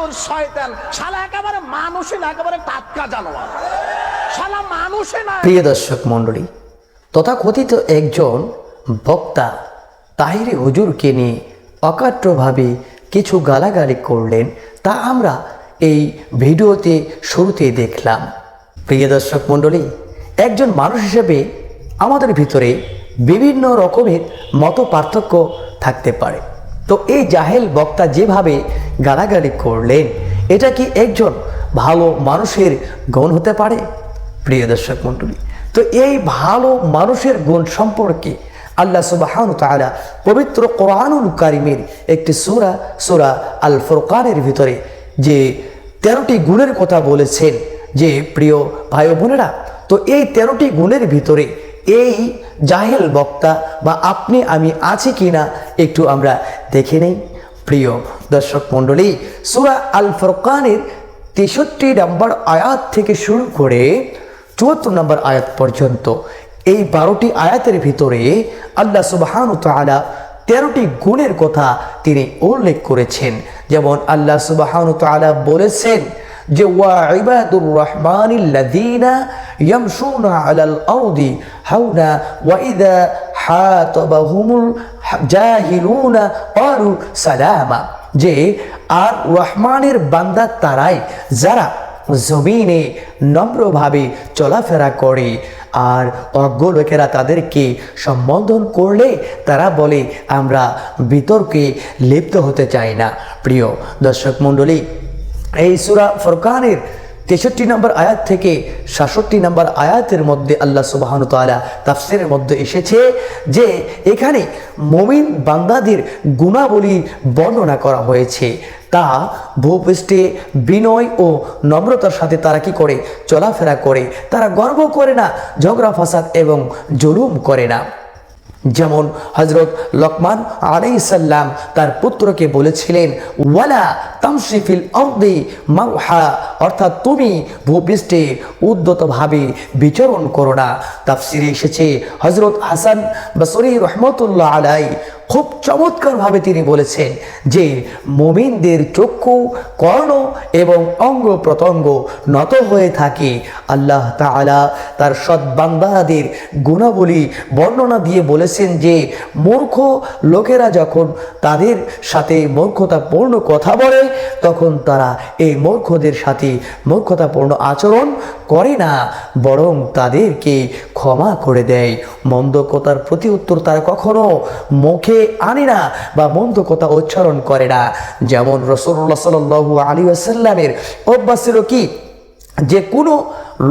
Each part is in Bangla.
বাদর শয়তান, শালা একেবারে মানুষই না, একেবারে টাটকা জানোয়ার, শালা মানুষই না। প্রিয় দর্শক মণ্ডলী, তথাকথিত একজন বক্তা তাহিরি হুজুরকে নিয়ে অকাট্যভাবে কিছু গালাগালি করলেন, তা আমরা এই ভিডিওতে শুরুতে দেখলাম। প্রিয় দর্শক মণ্ডলী, একজন মানুষ হিসেবে আমাদের ভিতরে বিভিন্ন রকমের মত পার্থক্য থাকতে পারে। তো এই জাহেল বক্তা যেভাবে গালাগালি করলেন, এটা কি একজন ভালো মানুষের গুণ হতে পারে? প্রিয় দর্শক মণ্ডলী, তো এই ভালো মানুষের গুণ সম্পর্কে আল্লাহ সুবহানাহু ওয়া তাআলা পবিত্র কোরআনুল কারীমের একটি সূরা আল ফুরকানের ভিতরে যে 13টি গুণের কথা বলেছেন। যে প্রিয় ভাই ও বোনেরা, তো এই 13টি গুণের ভিতরে এই জাহেল বক্তা বা আপনি আমি আছি কিনা একটু আমরা দেখে নেই। প্রিয় দর্শক মণ্ডলী, সূরা আল ফুরকানের 63 নম্বর আয়াত থেকে শুরু করে 74 নম্বর আয়াত পর্যন্ত এই 12টি আয়াতের ভিতরে আল্লাহ সুবহানাহু ওয়া তাআলা 13টি গুণের কথা তিনি উল্লেখ করেছেন। যেমন আল্লাহ সুবহানাহু ওয়া তাআলা বলেছেন যে ওয়া ইবাদুর রহমানিল্লাযীনা ইয়ামশুনা আলাল আরদি হাওনা ওয়া ইযা হাতাবাহুমুল জাহিলুনা ক্বালু সালামা, যে আর রহমানের বান্দা তারাই যারা জমিনে নম্রভাবে চলাফেরা করে, আর অজ্ঞ লোকেরা তাদেরকে সম্বোধন করলে তারা বলে আমরা বিতর্কে লিপ্ত হতে চাই না। প্রিয় দর্শক মণ্ডলী, এই সূরা ফুরকানের 63 নম্বর আয়াত থেকে 67 নম্বর আয়াতের মধ্যে আল্লাহ সুবহানাহু ওয়া তাআলা তাফসীরের মধ্যে এসেছে যে এখানে মুমিন বান্দাদের গুণাবলী বর্ণনা করা হয়েছে। তা ভূপৃষ্ঠে বিনয় ও নম্রতার সাথে তারা কি করে চলাফেরা করে, তারা গর্ব করে না, ঝগড়া ফাসাদ এবং জুলুম করে না। যেমন হযরত লোকমান আলাইহিস সালাম তার পুত্রকে বলেছিলেন ওয়ালা তামশি ফিল আরদি মারহা, অর্থাৎ তুমি ভূপৃষ্ঠে উদ্যতভাবে বিচরণ করো না। তাফসিরে এসেছে হযরত হাসান বসরি রাহমাতুল্লাহ আলাইহি খুব চমৎকারভাবে তিনি বলেছেন যে মুমিনদের চক্ষু, কর্ণ এবং অঙ্গ প্রত্যঙ্গ নত হয়ে থাকে। আল্লাহ তাআলা তার সৎ বান্দাদের গুণাবলী বর্ণনা দিয়ে বলেছেন যে মূর্খ লোকেরা যখন তাদের সাথে মূর্খতাপূর্ণ কথা বলে, তখন তারা এই মূর্খদের সাথে মূর্খতাপূর্ণ আচরণ করে না, বরং তাদেরকে ক্ষমা করে দেয়। মন্দ কথার প্রতি উত্তর তারা কখনো মুখে আনে না বা মন্দ কথা উচ্চারণ করে না। যেমন রাসূলুল্লাহ সাল্লাল্লাহু আলাইহি ওয়াসাল্লামের অভ্যাস ছিল কি, যে কোনো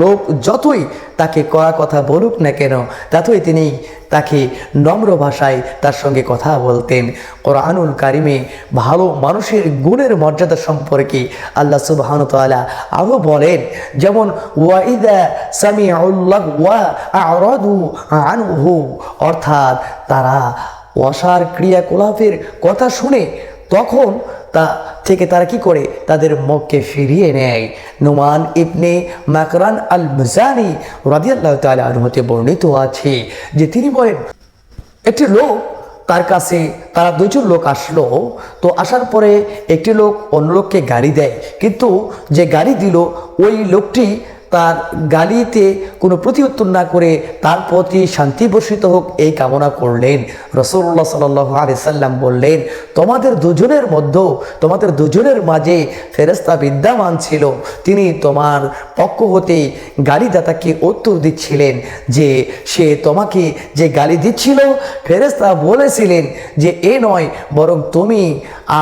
লোক যতই তাকে কড়া কথা বলুক না কেন, ততই তিনি তাকে নম্র ভাষায় তার সঙ্গে কথা বলতেন। কোরআনুল কারিমে ভালো মানুষের গুণের মর্যাদা সম্পর্কে আল্লাহ সুবহানাহু ওয়া তাআলা আরও বলেন, যেমন ওয়া ইযা সামিউল লাগওয়া আ'রাদু আনহু, অর্থাৎ তারা অসার ক্রিয়াকলাপের কথা শুনে তখন তা থেকে তারা কি করে তাদের মুখকে ফিরিয়ে নেয়। নুমান ইবনে মাকরান আল মুজানি রাদিয়াল্লাহু তাআলা আনহু হতে বর্ণিত আছে যে তিনি বলেন, একটি লোক তার কাছে, তারা দুজন লোক আসলো, তো আসার পরে একটি লোক অন্য লোককে গালি দেয়, কিন্তু যে গালি দিল ওই লোকটি তার গালিতে কোনো প্রতিউত্তর না করে তার প্রতি শান্তি বর্ষিত হোক এই কামনা করলেন। রাসূলুল্লাহ সাল্লাল্লাহু আলাইহি সাল্লাম বললেন, তোমাদের দুজনের মাঝে ফেরেশতা বিদ্যমান ছিল, তিনি তোমার পক্ষ হতে গালিদাতাকে উত্তর দিচ্ছিলেন যে সে তোমাকে যে গালি দিচ্ছিল, ফেরেশতা বলেছিলেন যে এ নয়, বরং তুমি,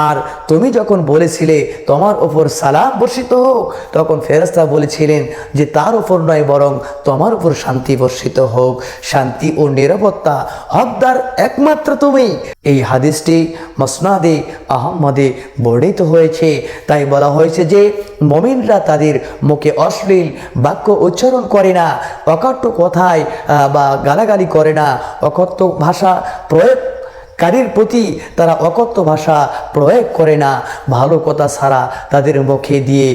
আর তুমি যখন বলেছিলে তোমার ওপর সালাম বর্ষিত হোক, তখন ফেরেশতা বলেছিলেন যে তার উপর নয়, বরং তোমার উপর শান্তি বর্ষিত হোক। শান্তি ও নিরাপত্তা হকদার একমাত্র তুমি। এই হাদিসটি মুসনাদে আহমদে বর্ণিত হয়েছে। তাই বলা হয়েছে যে মুমিনরা তাদের মুখে অশ্লীল বাক্য উচ্চারণ করে না, অকট্য কথায় বা গালাগালি করে না, অকট্য ভাষা প্রয়োগ কারীর প্রতি তারা অকথ্য ভাষা প্রয়োগ করে না, ভালো কথা ছাড়া তাদের মুখে দিয়ে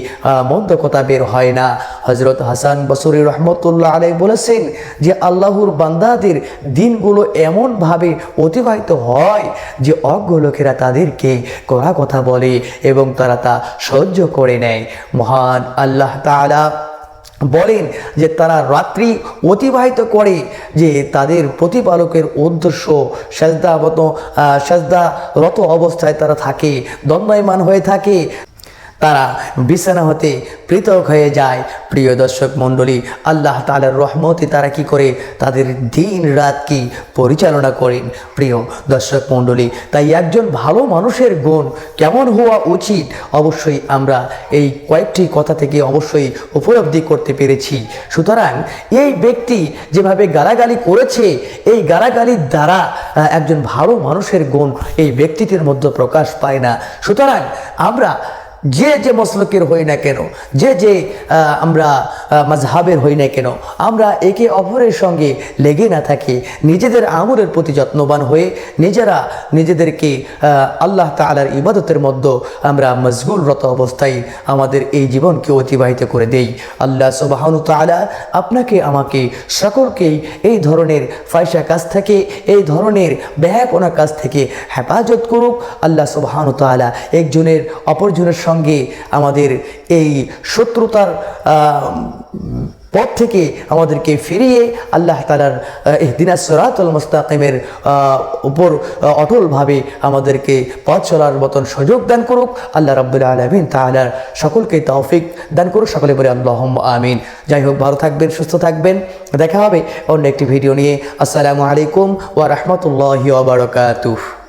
মন্দ কথা বের হয় না। হযরত হাসান বসরি রহমতুল্লাহ আলাইহি বলেছেন যে আল্লাহর বান্দাদের দিনগুলো এমনভাবে অতিবাহিত হয় যে অজ্ঞ লোকেরা তাদেরকে কড়া কথা বলে এবং তারা তা সহ্য করে নেয়। মহান আল্লাহ তাআলা বলেন যে তারা রাত্রি অতিবাহিত করে, যে তাদের প্রতিপালকের উদ্দেশ্য সেজদারত অবস্থায় তারা থাকে, দণ্ডায়মান হয়ে থাকে, তারা বিছানা হতে পৃথক হয়ে যায়। প্রিয় দর্শক মণ্ডলী, আল্লাহ তাআলার রহমতে তারা কি করে, তাদের দিন রাত কি পরিচালনা করেন। প্রিয় দর্শক মণ্ডলী, তাই একজন ভালো মানুষের গুণ কেমন হওয়া উচিত অবশ্যই আমরা এই কয়েকটি কথা থেকে অবশ্যই উপলব্ধি করতে পেরেছি। সুতরাং এই ব্যক্তি যেভাবে গালাগালি করেছে, এই গালাগালির দ্বারা একজন ভালো মানুষের গুণ এই ব্যক্তিটির মধ্যে প্রকাশ পায় না। সুতরাং আমরা যে মসলকের হই না কেন, যে আমরা মাযহাবের হই না কেন, আমরা একে অপরের সঙ্গে লেগে না থাকি, নিজেদের আমলের প্রতি যত্নবান হয়ে নিজেদেরকে আল্লাহ তাআলার ইবাদতের মধ্যে আমরা মশগুলরত অবস্থায় আমাদের এই জীবনকে অতিবাহিত করে দেই। আল্লাহ সুবহানাহু ওয়া তাআলা আপনাকে আমাকে সকলকেই এই ধরনের ফায়সা কাজ থেকে, এই ধরনের বেহায়াপনা কাজ থেকে হেফাজত করুক। আল্লাহ সুবহানাহু ওয়া তাআলা একজনের অপরজনের সঙ্গে আমাদের এই শত্রুতার পথ থেকে আমাদেরকে ফিরিয়ে আল্লাহ তাআলার ইহদিনাস সিরাতাল মুস্তাকিমের উপর অটলভাবে আমাদেরকে পথ চলার মতন সুযোগ দান করুক। আল্লাহ রাব্বুল আলামিন তাআলা সকলকে তৌফিক দান করুক। সকলে বলে আল্লাহুম্মা আমিন। যাই হোক, ভালো থাকবেন, সুস্থ থাকবেন। দেখা হবে অন্য একটি ভিডিও নিয়ে। আসসালামু আলাইকুম ওয়া রাহমাতুল্লাহি ওয়া বারাকাতুহু।